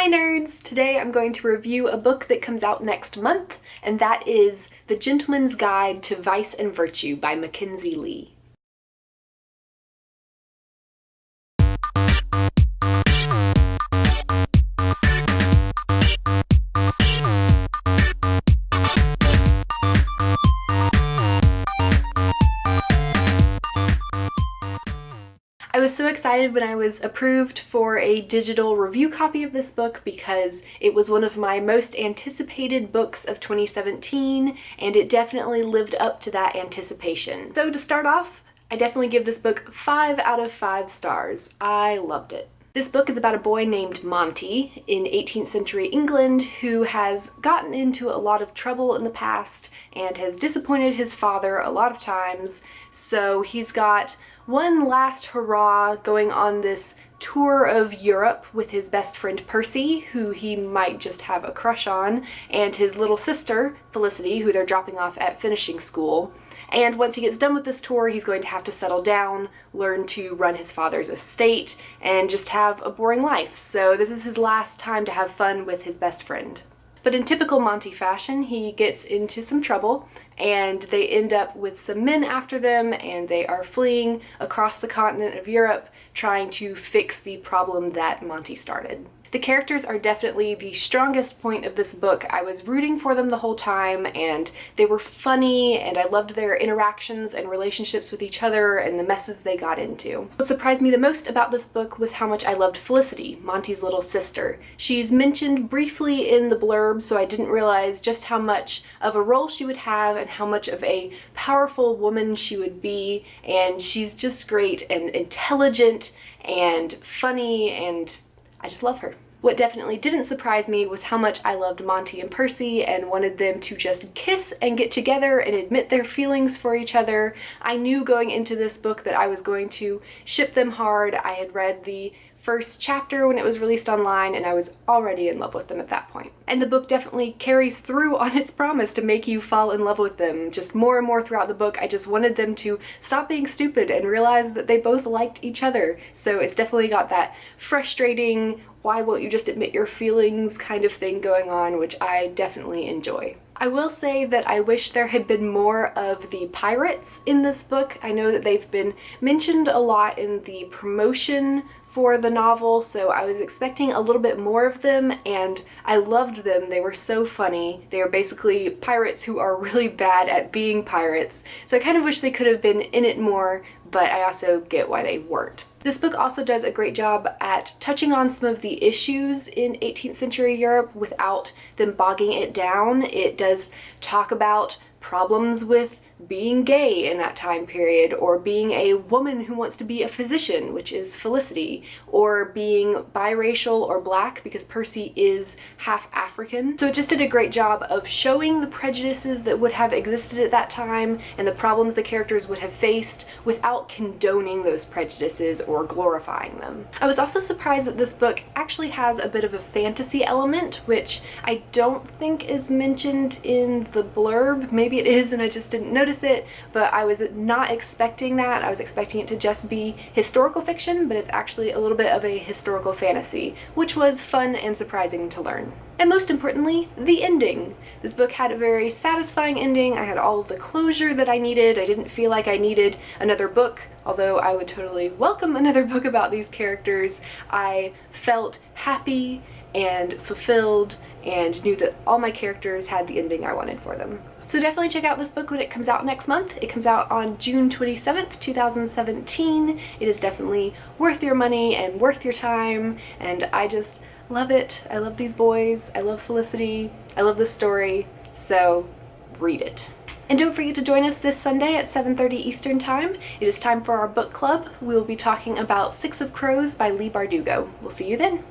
Hi nerds! Today I'm going to review a book that comes out next month, and that is The Gentleman's Guide to Vice and Virtue by Leigh. I was so excited when I was approved for a digital review copy of this book because it was one of my most anticipated books of 2017, and it definitely lived up to that anticipation. So to start off, I definitely give this book 5 out of 5 stars. I loved it. This book is about a boy named Monty in 18th century England who has gotten into a lot of trouble in the past and has disappointed his father a lot of times, so he's got one last hurrah going on this tour of Europe with his best friend Percy, who he might just have a crush on, and his little sister, Felicity, who they're dropping off at finishing school. And once he gets done with this tour, he's going to have to settle down, learn to run his father's estate, and just have a boring life. So this is his last time to have fun with his best friend. But in typical Monty fashion, he gets into some trouble, and they end up with some men after them, and they are fleeing across the continent of Europe, trying to fix the problem that Monty started. The characters are definitely the strongest point of this book. I was rooting for them the whole time, and they were funny, and I loved their interactions and relationships with each other and the messes they got into. What surprised me the most about this book was how much I loved Felicity, Monty's little sister. She's mentioned briefly in the blurb, so I didn't realize just how much of a role she would have and how much of a powerful woman she would be, and she's just great and intelligent and funny, and I just love her. What definitely didn't surprise me was how much I loved Monty and Percy and wanted them to just kiss and get together and admit their feelings for each other. I knew going into this book that I was going to ship them hard. I had read the first chapter when it was released online, and I was already in love with them at that point. And the book definitely carries through on its promise to make you fall in love with them. Just more and more throughout the book, I just wanted them to stop being stupid and realize that they both liked each other. So it's definitely got that frustrating, why won't you just admit your feelings kind of thing going on, which I definitely enjoy. I will say that I wish there had been more of the pirates in this book. I know that they've been mentioned a lot in the promotion for the novel, so I was expecting a little bit more of them, and I loved them. They were so funny. They are basically pirates who are really bad at being pirates, so I kind of wish they could have been in it more, but I also get why they weren't. This book also does a great job at touching on some of the issues in 18th century Europe without them bogging it down. It does talk about problems with being gay in that time period, or being a woman who wants to be a physician, which is Felicity, or being biracial or black because Percy is half African. So it just did a great job of showing the prejudices that would have existed at that time and the problems the characters would have faced without condoning those prejudices or glorifying them. I was also surprised that this book actually has a bit of a fantasy element, which I don't think is mentioned in the blurb. Maybe it is and I just didn't notice it, but I was not expecting that. I was expecting it to just be historical fiction, but it's actually a little bit of a historical fantasy, which was fun and surprising to learn. And most importantly, the ending. This book had a very satisfying ending. I had all of the closure that I needed. I didn't feel like I needed another book, although I would totally welcome another book about these characters. I felt happy and fulfilled and knew that all my characters had the ending I wanted for them. So definitely check out this book when it comes out next month. It comes out on June 27th, 2017. It is definitely worth your money and worth your time, and I just love it. I love these boys. I love Felicity. I love this story. So read it. And don't forget to join us this Sunday at 7:30 Eastern Time. It is time for our book club. We will be talking about Six of Crows by Leigh Bardugo. We'll see you then.